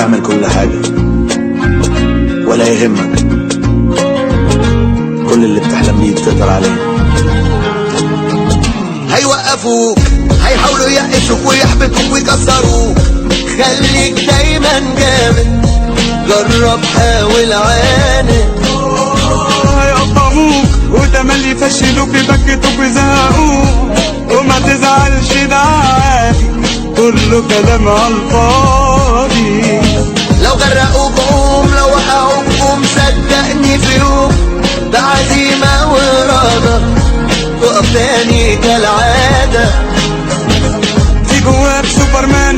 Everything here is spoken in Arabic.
تعمل كل حاجة ولا يهمك، كل اللي بتحلم بيه تقدر عليه. هيوقفوك، هيحاولوا يقسوك ويحبطوك ويكسروك، خليك دايما جامد، جرب حاول عاند. هيقطعوك وتملي يفشلوك يبكتوك ويزهقوك، وما تزعلش ده عادي، كله كلام عالفاضي. لو غرقوك قوم، لو وقعوك قوم، صدقني في يوم بعزيمة وإرادة تقف تاني كالعادة. في جواك سوبرمان